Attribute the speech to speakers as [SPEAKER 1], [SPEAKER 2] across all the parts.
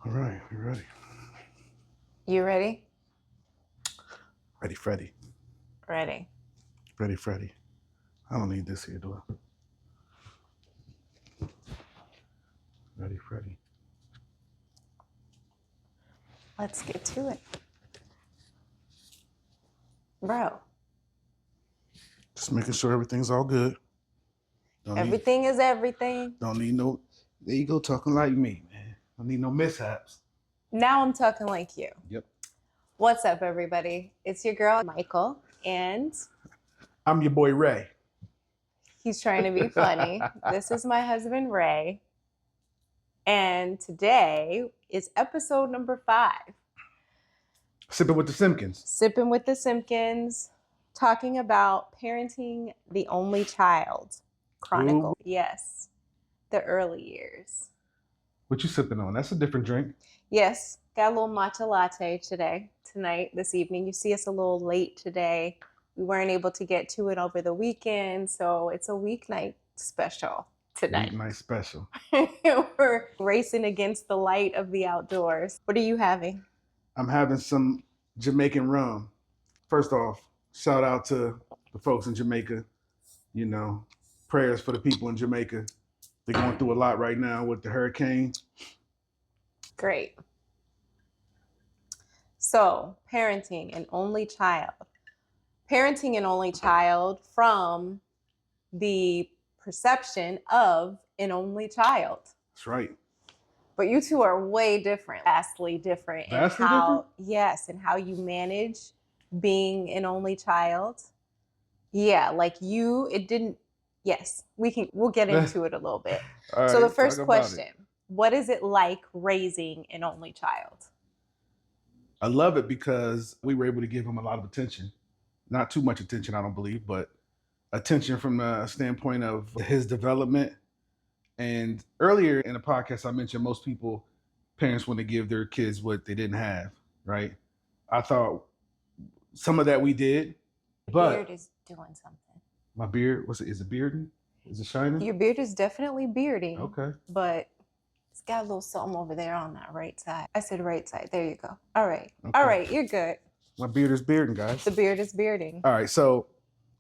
[SPEAKER 1] All right, we ready.
[SPEAKER 2] You ready?
[SPEAKER 1] Ready, Freddy.
[SPEAKER 2] Ready.
[SPEAKER 1] Ready, Freddy. I don't need this here, do I? Ready, Freddy.
[SPEAKER 2] Let's get to it. Bro,
[SPEAKER 1] Just making sure everything's all good.
[SPEAKER 2] everything is everything.
[SPEAKER 1] Don't need no. There you go, talking like me, man. Don't need no mishaps.
[SPEAKER 2] Now I'm talking like you.
[SPEAKER 1] Yep.
[SPEAKER 2] What's up, everybody? It's your girl, Michael, and
[SPEAKER 1] I'm your boy Ray.
[SPEAKER 2] he's trying to be funny. This is my husband, Ray. And today is episode number 5.
[SPEAKER 1] Sipping with the Simpkins.
[SPEAKER 2] Sipping with the Simpkins, talking about parenting the only child. Chronicles. Yes, the early years.
[SPEAKER 1] What you sipping on? That's a different drink.
[SPEAKER 2] Yes, got a little matcha latte tonight, this evening. You see us a little late today. We weren't able to get to it over the weekend, so it's a weeknight special tonight.
[SPEAKER 1] Weeknight special.
[SPEAKER 2] We're racing against the light of the outdoors. What are you having?
[SPEAKER 1] I'm having some Jamaican rum. First off, shout out to the folks in Jamaica. You know, prayers for the people in Jamaica. They're going through a lot right now with the hurricane.
[SPEAKER 2] Great. So, parenting an only child. Parenting an only child from the perception of an only child.
[SPEAKER 1] That's right.
[SPEAKER 2] But you two are way different, vastly different.
[SPEAKER 1] Vastly different?
[SPEAKER 2] Yes, and how you manage being an only child. Yeah, like you, it didn't. Yes, we'll get into it a little bit.
[SPEAKER 1] All
[SPEAKER 2] So
[SPEAKER 1] right,
[SPEAKER 2] the first
[SPEAKER 1] talk about
[SPEAKER 2] question,
[SPEAKER 1] it.
[SPEAKER 2] what is it like raising an only child?
[SPEAKER 1] I love it because we were able to give him a lot of attention. Not too much attention, I don't believe, but attention from the standpoint of his development. And earlier in the podcast, I mentioned most people, parents want to give their kids what they didn't have, right? I thought some of that we did, but
[SPEAKER 2] Your beard is doing something.
[SPEAKER 1] my beard, is it bearding? Is it shining?
[SPEAKER 2] Your beard is definitely bearding.
[SPEAKER 1] Okay.
[SPEAKER 2] But it's got a little something over there on that right side. I said right side. There you go. All right.
[SPEAKER 1] Okay.
[SPEAKER 2] All right. You're good.
[SPEAKER 1] My beard is bearding, guys.
[SPEAKER 2] The beard is bearding.
[SPEAKER 1] All right. So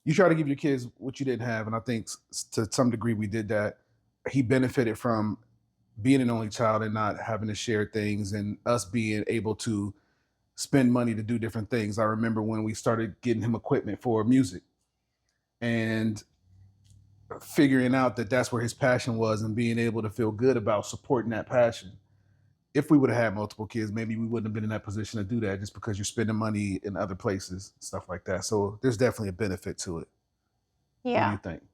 [SPEAKER 1] you try to give your kids what you didn't have. And I think to some degree we did that. He benefited from being an only child and not having to share things and us being able to spend money to do different things. I remember when we started getting him equipment for music and figuring out that that's where his passion was and being able to feel good about supporting that passion. If we would have had multiple kids, maybe we wouldn't have been in that position to do that just because you're spending money in other places, stuff like that. So there's definitely a benefit to it.
[SPEAKER 2] Yeah.
[SPEAKER 1] What do you think?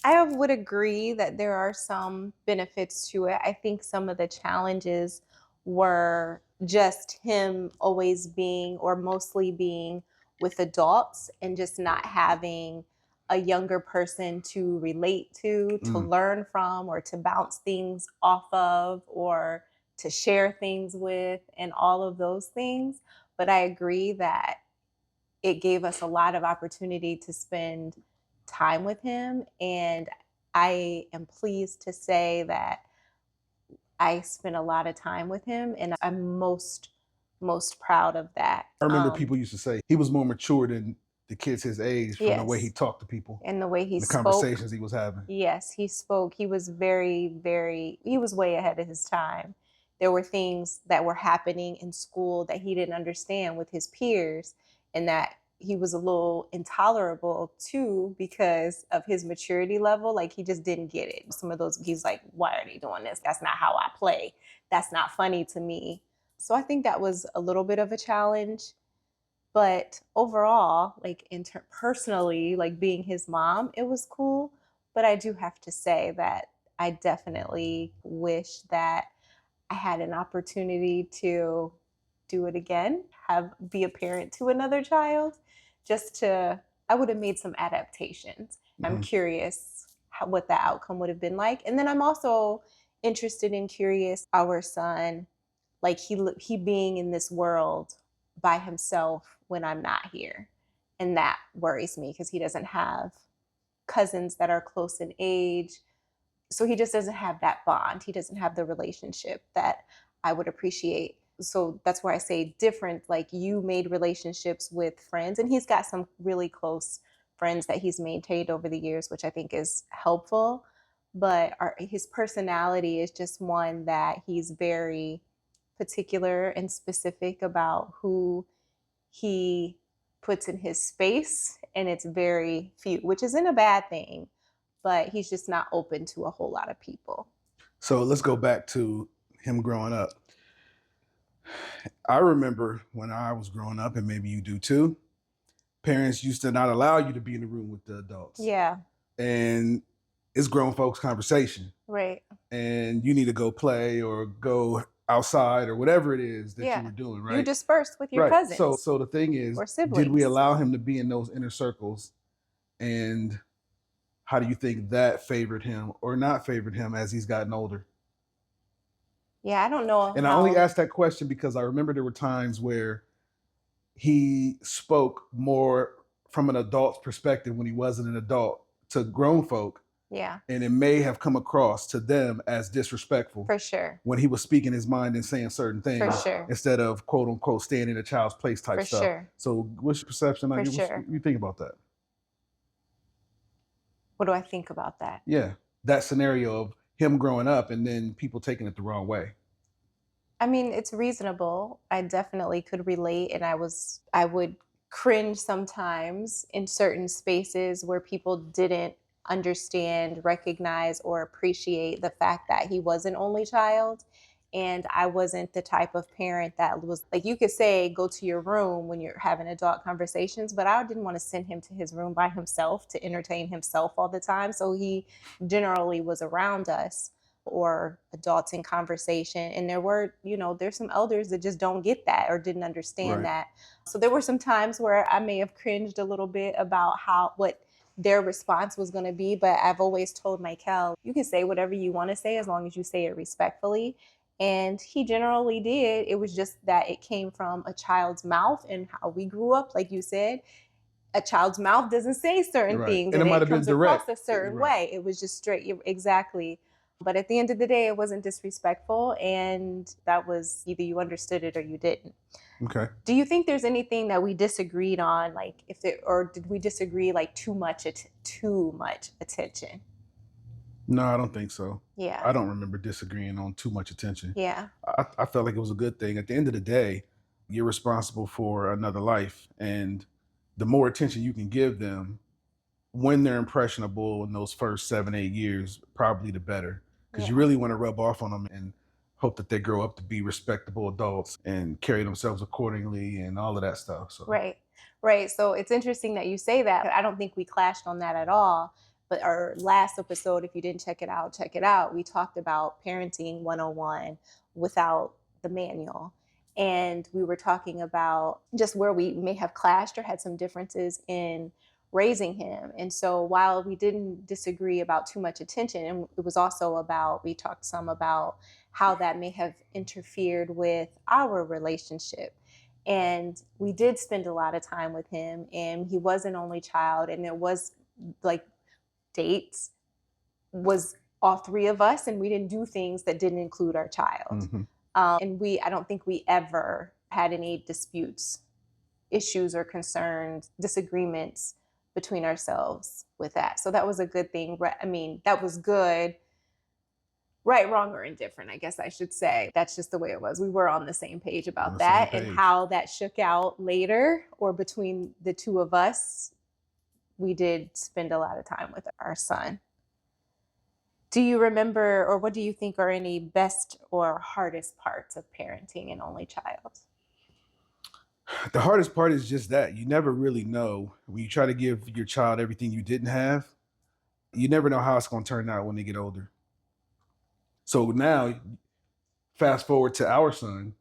[SPEAKER 2] I would agree that there are some benefits to it. I think some of the challenges were just him always being or mostly being with adults and just not having a younger person to relate to learn from, or to bounce things off of, or to share things with, and all of those things. But I agree that it gave us a lot of opportunity to spend time with him, and I am pleased to say that I spent a lot of time with him, and I'm most proud of that.
[SPEAKER 1] I remember people used to say he was more mature than the kids his age from the way he talked to people
[SPEAKER 2] and the way he spoke,
[SPEAKER 1] the conversations he was having.
[SPEAKER 2] Yes, he spoke. He was he was way ahead of his time. There were things that were happening in school that he didn't understand with his peers, and that he was a little intolerable too because of his maturity level. Like, he just didn't get it. Some of those, he's like, why are they doing this? That's not how I play. That's not funny to me. So I think that was a little bit of a challenge. But overall, like personally, like being his mom, it was cool. But I do have to say that I definitely wish that I had an opportunity to do it again, be a parent to another child. I would have made some adaptations. Mm-hmm. I'm curious what the outcome would have been like. And then I'm also interested and curious, our son, like he being in this world by himself when I'm not here. And that worries me because he doesn't have cousins that are close in age. So he just doesn't have that bond. He doesn't have the relationship that I would appreciate. So that's where I say different. Like you made relationships with friends, and he's got some really close friends that he's maintained over the years, which I think is helpful. But his personality is just one that he's very particular and specific about who he puts in his space, and it's very few, which isn't a bad thing, but he's just not open to a whole lot of people.
[SPEAKER 1] So let's go back to him growing up. I remember when I was growing up, and maybe you do too, parents used to not allow you to be in the room with the adults.
[SPEAKER 2] Yeah,
[SPEAKER 1] And it's grown folks' conversation.
[SPEAKER 2] right.
[SPEAKER 1] And you need to go play or go outside or whatever it is that you
[SPEAKER 2] Yeah.
[SPEAKER 1] were doing,
[SPEAKER 2] You
[SPEAKER 1] right?
[SPEAKER 2] dispersed with your
[SPEAKER 1] Right.
[SPEAKER 2] cousins
[SPEAKER 1] So the thing is,
[SPEAKER 2] or
[SPEAKER 1] did we
[SPEAKER 2] siblings.
[SPEAKER 1] allow him to be in those inner circles? And how do you think that favored him or not favored him as he's gotten older?
[SPEAKER 2] Yeah, I don't know
[SPEAKER 1] And I only
[SPEAKER 2] how.
[SPEAKER 1] asked that question because I remember there were times where he spoke more from an adult's perspective when he wasn't an adult to grown folk,
[SPEAKER 2] Yeah,
[SPEAKER 1] and it may have come across to them as disrespectful
[SPEAKER 2] for sure.
[SPEAKER 1] when he was speaking his mind and saying certain
[SPEAKER 2] For
[SPEAKER 1] things
[SPEAKER 2] sure.
[SPEAKER 1] instead of quote unquote staying in a child's place type
[SPEAKER 2] For
[SPEAKER 1] stuff.
[SPEAKER 2] sure.
[SPEAKER 1] So, what's your perception?
[SPEAKER 2] For
[SPEAKER 1] Like, what
[SPEAKER 2] sure.
[SPEAKER 1] you think about that?
[SPEAKER 2] What do I think about that?
[SPEAKER 1] Yeah, that scenario of him growing up and then people taking it the wrong way.
[SPEAKER 2] I mean, it's reasonable. I definitely could relate, and I would cringe sometimes in certain spaces where people didn't understand, recognize, or appreciate the fact that he was an only child. And I wasn't the type of parent that was like, you could say, go to your room when you're having adult conversations, but I didn't want to send him to his room by himself to entertain himself all the time. So he generally was around us or adults in conversation. And there were, there's some elders that just don't get that or didn't understand
[SPEAKER 1] Right.
[SPEAKER 2] that. So there were some times where I may have cringed a little bit about what their response was going to be. But I've always told Michael, you can say whatever you want to say as long as you say it respectfully. And he generally did. It was just that it came from a child's mouth and how we grew up, like you said. A child's mouth doesn't say certain
[SPEAKER 1] Right.
[SPEAKER 2] things
[SPEAKER 1] And it
[SPEAKER 2] and
[SPEAKER 1] might
[SPEAKER 2] it
[SPEAKER 1] have been
[SPEAKER 2] comes across
[SPEAKER 1] direct.
[SPEAKER 2] a certain
[SPEAKER 1] Right.
[SPEAKER 2] way. It was just straight, exactly. But at the end of the day, it wasn't disrespectful. And that was either you understood it or you didn't.
[SPEAKER 1] Okay.
[SPEAKER 2] Do you think there's anything that we disagreed on, like if there, or did we disagree like too much attention?
[SPEAKER 1] No, I don't think so.
[SPEAKER 2] Yeah.
[SPEAKER 1] I don't remember disagreeing on too much attention.
[SPEAKER 2] Yeah.
[SPEAKER 1] I felt like it was a good thing. At the end of the day, you're responsible for another life. And the more attention you can give them when they're impressionable in those first 7, 8 years, probably the better. Because you
[SPEAKER 2] Yeah.
[SPEAKER 1] really want to rub off on them and hope that they grow up to be respectable adults and carry themselves accordingly and all of that stuff. So,
[SPEAKER 2] Right. Right. So it's interesting that you say that. I don't think we clashed on that at all. But our last episode, if you didn't check it out, check it out. We talked about parenting 101 without the manual. And we were talking about just where we may have clashed or had some differences in raising him. And so while we didn't disagree about too much attention, and it was also about, we talked some about how that may have interfered with our relationship. And we did spend a lot of time with him, and he was an only child, and there was like dates was all three of us, and we didn't do things that didn't include our child.
[SPEAKER 1] mhm.
[SPEAKER 2] And I don't think we ever had any disputes, issues, or concerns, disagreements between ourselves with that. So that was a good thing. I mean, that was good. Right, wrong, or indifferent, I guess I should say. That's just the way it was. We were on the same page
[SPEAKER 1] On
[SPEAKER 2] about
[SPEAKER 1] the same
[SPEAKER 2] that, and
[SPEAKER 1] page.
[SPEAKER 2] how that shook out later or between the two of us. We did spend a lot of time with our son. Do you remember, or what do you think are any best or hardest parts of parenting an only child?
[SPEAKER 1] The hardest part is just that you never really know when you try to give your child everything you didn't have. You never know how it's going to turn out when they get older. So now, fast forward to our son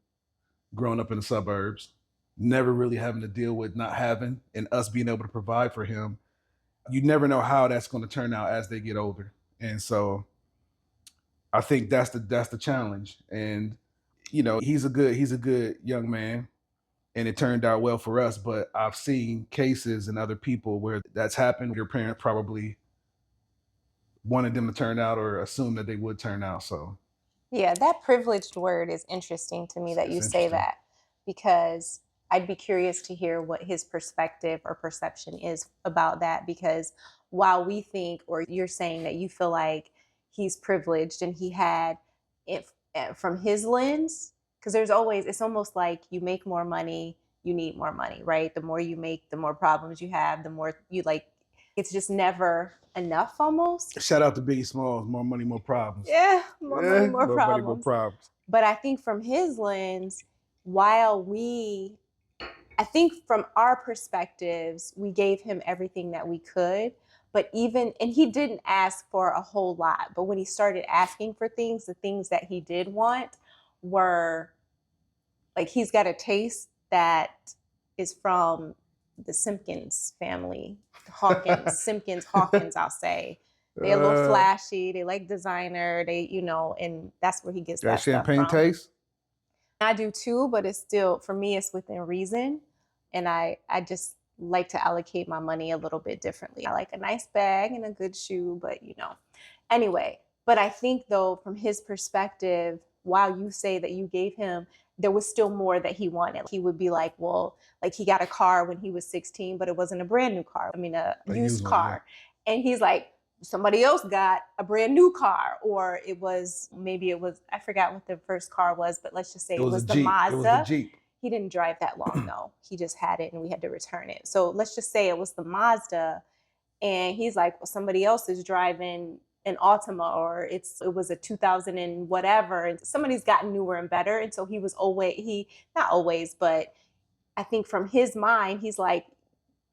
[SPEAKER 1] growing up in the suburbs, never really having to deal with not having and us being able to provide for him. You never know how that's going to turn out as they get older. And so I think that's the challenge. And he's a good young man, and it turned out well for us, but I've seen cases and other people where that's happened. Your parent probably wanted them to turn out or assumed that they would turn out. So
[SPEAKER 2] Yeah, that privileged word is interesting to me that
[SPEAKER 1] It's
[SPEAKER 2] you say
[SPEAKER 1] interesting.
[SPEAKER 2] that, because I'd be curious to hear what his perspective or perception is about that. Because while we think, or you're saying that you feel like he's privileged and he had it from his lens, because there's always, it's almost like you make more money, you need more money, right? The more you make, the more problems you have, the more you like, it's just never enough almost.
[SPEAKER 1] Shout out to Biggie Smalls. More money, more problems.
[SPEAKER 2] Yeah, more money,
[SPEAKER 1] Yeah,
[SPEAKER 2] more
[SPEAKER 1] more money, more
[SPEAKER 2] problems.
[SPEAKER 1] problems.
[SPEAKER 2] But I think from his lens, while I think from our perspectives, we gave him everything that we could. But even, and he didn't ask for a whole lot. But when he started asking for things, the things that he did want were like, he's got a taste that is from the Simpkins family. Simpkins, Hawkins, I'll say. They're a little
[SPEAKER 1] uh,
[SPEAKER 2] flashy. They like designer. And that's where he gets
[SPEAKER 1] that
[SPEAKER 2] that stuff
[SPEAKER 1] champagne
[SPEAKER 2] from.
[SPEAKER 1] taste.
[SPEAKER 2] I do too, but it's still, for me, it's within reason. And I just like to allocate my money a little bit differently. I like a nice bag and a good shoe, but anyway. But I think though, from his perspective, while you say that you gave him, there was still more that he wanted. He would be like, well, like he got a car when he was 16, but it wasn't a brand new car. I mean, a
[SPEAKER 1] A
[SPEAKER 2] used
[SPEAKER 1] used one, yeah.
[SPEAKER 2] car. And he's like, somebody else got a brand new car, or it was, maybe it was, I forgot what the first car was, but let's just say
[SPEAKER 1] It
[SPEAKER 2] it
[SPEAKER 1] was a
[SPEAKER 2] was the
[SPEAKER 1] Jeep. It was the
[SPEAKER 2] Mazda.
[SPEAKER 1] Jeep.
[SPEAKER 2] He didn't drive that long though. He just had it and we had to return it. So let's just say it was the Mazda, and he's like, well, somebody else is driving an Altima, or it was a 2000 and whatever, and somebody's gotten newer and better. And so he was always, he not always, but I think from his mind, he's like,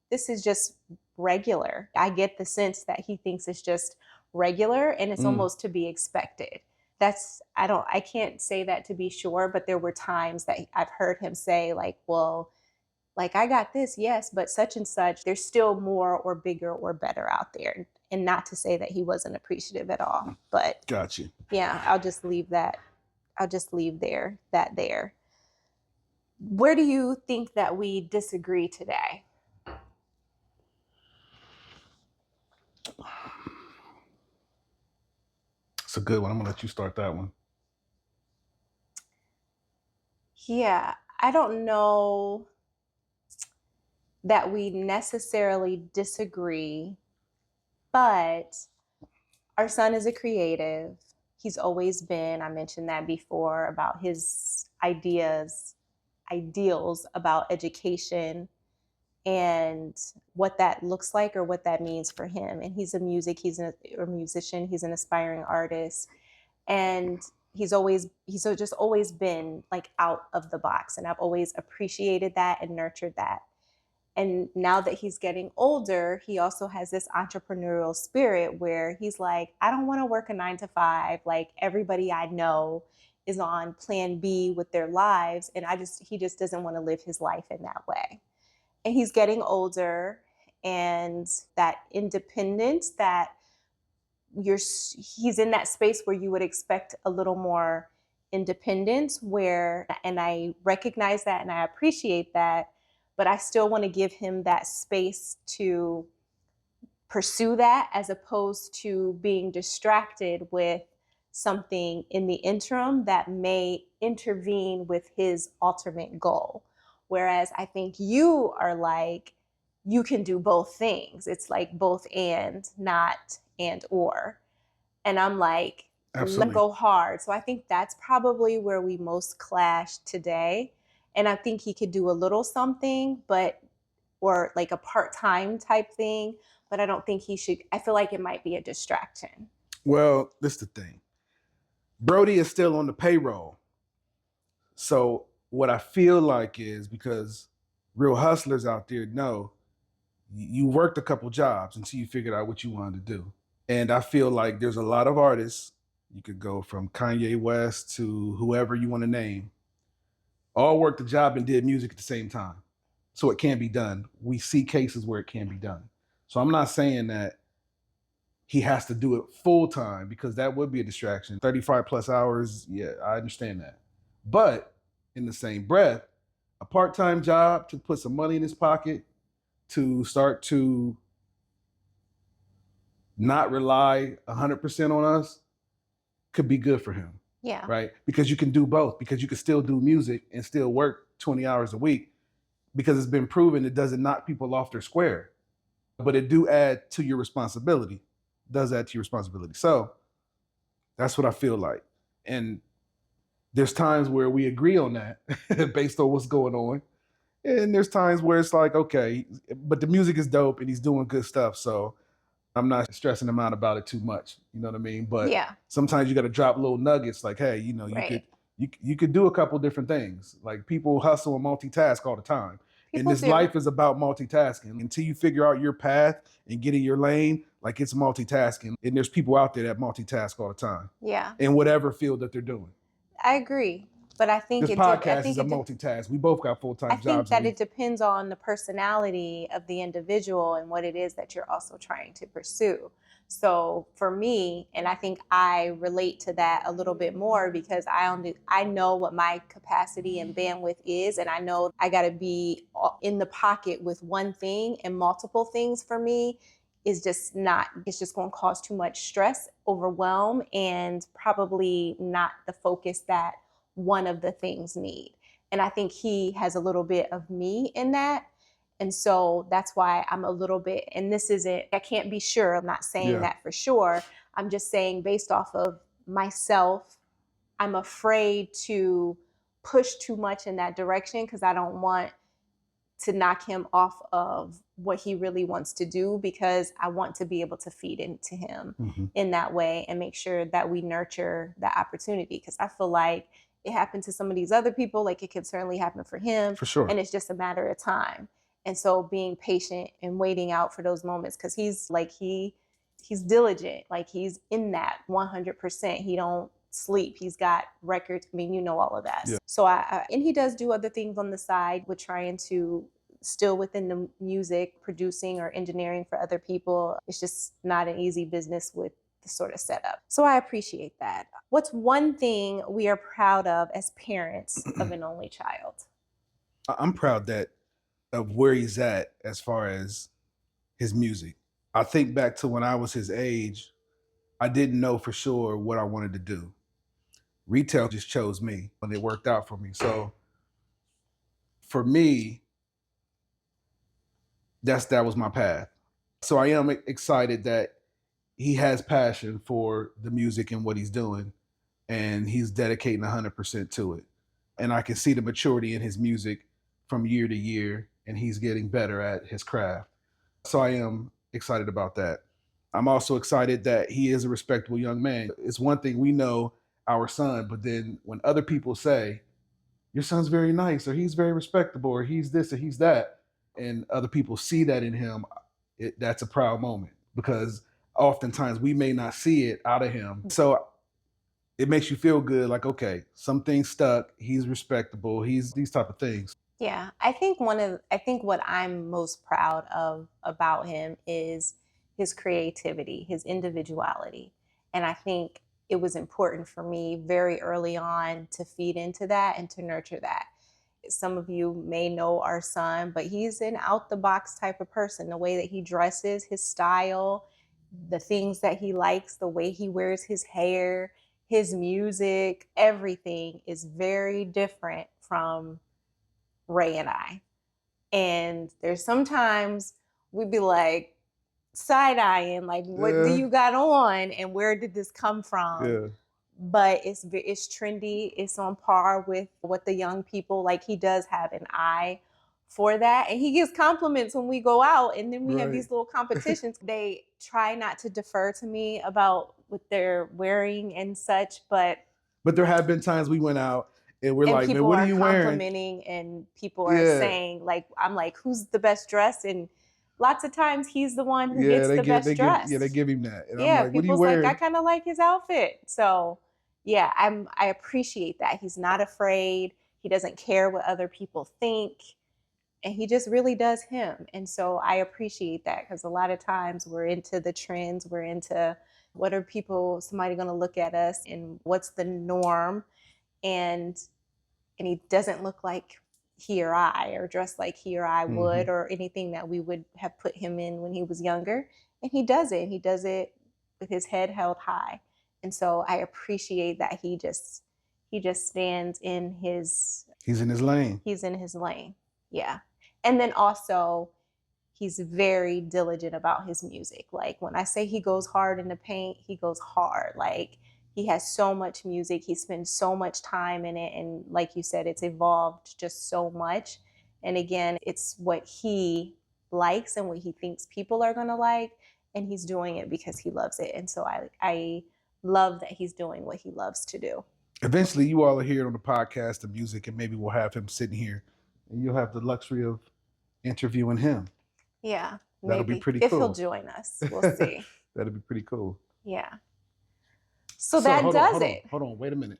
[SPEAKER 2] this is just regular. I get the sense that he thinks it's just regular and it's
[SPEAKER 1] Mm.
[SPEAKER 2] almost to be expected. I can't say that to be sure, but there were times that I've heard him say, like, well, like I got this, yes, but such and such, there's still more or bigger or better out there. And not to say that he wasn't appreciative at all, but
[SPEAKER 1] Got you.
[SPEAKER 2] yeah, I'll just leave that. I'll just leave that there. Where do you think that we disagree today?
[SPEAKER 1] It's a good one. I'm gonna let you start that one.
[SPEAKER 2] Yeah, I don't know that we necessarily disagree, but our son is a creative. He's always been, I mentioned that before about his ideals about education and what that looks like or what that means for him. And he's a musician, he's an aspiring artist. And he's just always been like out of the box. And I've always appreciated that and nurtured that. And now that he's getting older, he also has this entrepreneurial spirit where he's like, I don't want to work a 9 to 5. Like everybody I know is on plan B with their lives. And he just doesn't want to live his life in that way. And he's getting older, and that independence that he's in that space where you would expect a little more independence, and I recognize that and I appreciate that, but I still want to give him that space to pursue that, as opposed to being distracted with something in the interim that may intervene with his ultimate goal. Whereas I think you are like, you can do both things. It's like both and, not and or. And I'm like, let
[SPEAKER 1] Absolutely.
[SPEAKER 2] go hard. So I think that's probably where we most clash today. And I think he could do a little something, or like a part-time type thing, but I don't think he should. I feel like it might be a distraction.
[SPEAKER 1] Well, this is the thing. Brody is still on the payroll. So what I feel like is, because real hustlers out there know you worked a couple jobs until you figured out what you wanted to do. And I feel like there's a lot of artists, you could go from Kanye West to whoever you want to name, all worked a job and did music at the same time. So it can be done. We see cases where it can be done. So I'm not saying that he has to do it full time, because that would be a distraction. 35 plus hours, yeah, I understand that. But in the same breath, a part time job to put some money in his pocket, to start to not rely 100% on us, could be good for him.
[SPEAKER 2] Yeah.
[SPEAKER 1] right? Because you can do both, because you can still do music and still work 20 hours a week, because it's been proven it doesn't knock people off their square, but it do add to your responsibility. It does add to your responsibility. So that's what I feel like. And there's times where we agree on that based on what's going on. And there's times where it's like, okay, but the music is dope and he's doing good stuff. So I'm not stressing him out about it too much. You know what I mean? But
[SPEAKER 2] Yeah.
[SPEAKER 1] sometimes you got to drop little nuggets like, hey,
[SPEAKER 2] Right.
[SPEAKER 1] you could do a couple different things. Like people hustle and multitask all the time. And
[SPEAKER 2] People
[SPEAKER 1] this
[SPEAKER 2] do.
[SPEAKER 1] life is about multitasking. Until you figure out your path and get in your lane, like it's multitasking. And there's people out there that multitask all the time
[SPEAKER 2] Yeah.
[SPEAKER 1] in whatever field that they're doing.
[SPEAKER 2] I agree. But I think
[SPEAKER 1] This
[SPEAKER 2] it did I
[SPEAKER 1] podcast is
[SPEAKER 2] think
[SPEAKER 1] a
[SPEAKER 2] it de-
[SPEAKER 1] multitask. We both got full
[SPEAKER 2] I
[SPEAKER 1] time
[SPEAKER 2] think
[SPEAKER 1] jobs and
[SPEAKER 2] that
[SPEAKER 1] we
[SPEAKER 2] it depends on the personality of the individual and what it is that you're also trying to pursue. So for me, and I think I relate to that a little bit more because I know what my capacity and bandwidth is, and I know I got to be in the pocket with one thing, and multiple things for me is just not. It's just going to cause too much stress, overwhelm, and probably not the focus that one of the things need. And I think he has a little bit of me in that. And so that's why I'm a little bit, and this isn't, I can't be sure. I'm not saying
[SPEAKER 1] yeah.
[SPEAKER 2] that for sure. I'm just saying, based off of myself, I'm afraid to push too much in that direction because I don't want to knock him off of what he really wants to do, because I want to be able to feed into him
[SPEAKER 1] Mm-hmm.
[SPEAKER 2] in that way and make sure that we nurture that opportunity, because I feel like it happened to some of these other people, like it can certainly happen for him,
[SPEAKER 1] For sure.
[SPEAKER 2] and it's just a matter of time. And so being patient and waiting out for those moments, because he's diligent, like he's in that 100%. He don't sleep. He's got records. I mean, you know, all of that.
[SPEAKER 1] Yeah.
[SPEAKER 2] So and he does do other things on the side with trying to still within the music, producing or engineering for other people. It's just not an easy business with the sort of setup. So I appreciate that. What's one thing we are proud of as parents of an only child?
[SPEAKER 1] I'm proud that of where he's at as far as his music. I think back to when I was his age, I didn't know for sure what I wanted to do. Retail just chose me and it worked out for me. So for me, that was my path. So I am excited that he has passion for the music and what he's doing, and he's dedicating 100% to it. And I can see the maturity in his music from year to year, and he's getting better at his craft. So I am excited about that. I'm also excited that he is a respectable young man. It's one thing we know our son, but then when other people say, your son's very nice, or he's very respectable, or he's this, or he's that, and other people see that in him, that's a proud moment, because oftentimes we may not see it out of him. So it makes you feel good, like, okay, something stuck, he's respectable, he's these type of things.
[SPEAKER 2] Yeah, I think what I'm most proud of about him is his creativity, his individuality. And I think it was important for me very early on to feed into that and to nurture that. Some of you may know our son, but he's an out the box type of person. The way that he dresses, his style, the things that he likes, the way he wears his hair, his music, everything is very different from Ray and I. And there's sometimes we'd be like side eyeing, like, what do
[SPEAKER 1] Yeah,
[SPEAKER 2] you got on and where did this come from?
[SPEAKER 1] yeah,
[SPEAKER 2] But it's trendy. It's on par with what the young people like. He does have an eye for that, and he gives compliments when we go out. And then we have
[SPEAKER 1] right.
[SPEAKER 2] these little competitions. They try not to defer to me about what they're wearing and such, but
[SPEAKER 1] But there have been times we went out and we're
[SPEAKER 2] and
[SPEAKER 1] like, man,
[SPEAKER 2] people
[SPEAKER 1] what are
[SPEAKER 2] are
[SPEAKER 1] you wearing?
[SPEAKER 2] complimenting and people are
[SPEAKER 1] Yeah,
[SPEAKER 2] saying, like, I'm like, who's the best dressed? And lots of times he's the one who
[SPEAKER 1] yeah,
[SPEAKER 2] gets the best
[SPEAKER 1] they
[SPEAKER 2] dressed.
[SPEAKER 1] give him that, and I'm
[SPEAKER 2] Yeah,
[SPEAKER 1] like, what are you
[SPEAKER 2] people's like, I
[SPEAKER 1] wearing?
[SPEAKER 2] kind of like his outfit. So yeah, I appreciate that. He's not afraid. He doesn't care what other people think. And he just really does him. And so I appreciate that, because a lot of times we're into the trends, we're into what are people, somebody going to look at us and what's the norm. And he doesn't look like he or I, or dress like he or I
[SPEAKER 1] Hmm.
[SPEAKER 2] would, or anything that we would have put him in when he was younger. And he does it. He does it with his head held high. And so I appreciate that he just stands in
[SPEAKER 1] He's in his lane.
[SPEAKER 2] he's in his lane. Yeah. And then also he's very diligent about his music. Like when I say he goes hard in the paint, he goes hard. Like he has so much music, he spends so much time in it, and like you said, it's evolved just so much. And again, it's what he likes and what he thinks people are going to like, and he's doing it because he loves it. And so I love that he's doing what he loves to do.
[SPEAKER 1] Eventually, you all will hear it on the podcast, the music, and maybe we'll have him sitting here, and you'll have the luxury of interviewing him.
[SPEAKER 2] Yeah,
[SPEAKER 1] That'll be
[SPEAKER 2] maybe
[SPEAKER 1] pretty
[SPEAKER 2] if
[SPEAKER 1] cool.
[SPEAKER 2] he'll join us. We'll see.
[SPEAKER 1] That'll be pretty cool.
[SPEAKER 2] Yeah. So that does it.
[SPEAKER 1] Hold on, wait a minute.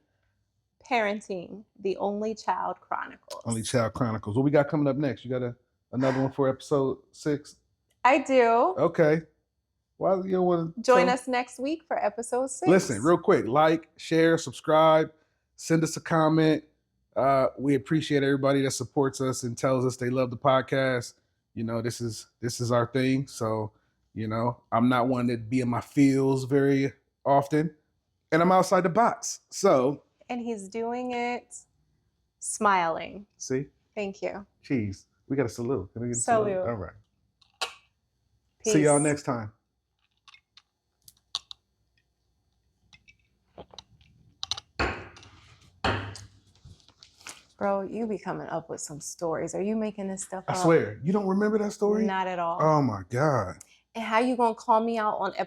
[SPEAKER 2] Parenting, the Only Child Chronicles.
[SPEAKER 1] Only Child Chronicles. What we got coming up next? You got another one for episode 6?
[SPEAKER 2] I do.
[SPEAKER 1] Okay. Why you don't want to
[SPEAKER 2] Join us next week for episode 6.
[SPEAKER 1] Listen, real quick, like, share, subscribe, send us a comment. We appreciate everybody that supports us and tells us they love the podcast. You know, this is our thing. So, you know, I'm not one that be in my feels very often, and I'm outside the box. So,
[SPEAKER 2] and he's doing it smiling.
[SPEAKER 1] See?
[SPEAKER 2] Thank you.
[SPEAKER 1] Cheese. We got a salute. Can we get a
[SPEAKER 2] salute?
[SPEAKER 1] All right.
[SPEAKER 2] Peace.
[SPEAKER 1] See y'all next time.
[SPEAKER 2] Bro, you be coming up with some stories. Are you making this stuff up?
[SPEAKER 1] I swear. You don't remember that story?
[SPEAKER 2] Not at all.
[SPEAKER 1] Oh my God.
[SPEAKER 2] And how you gonna call me out on episode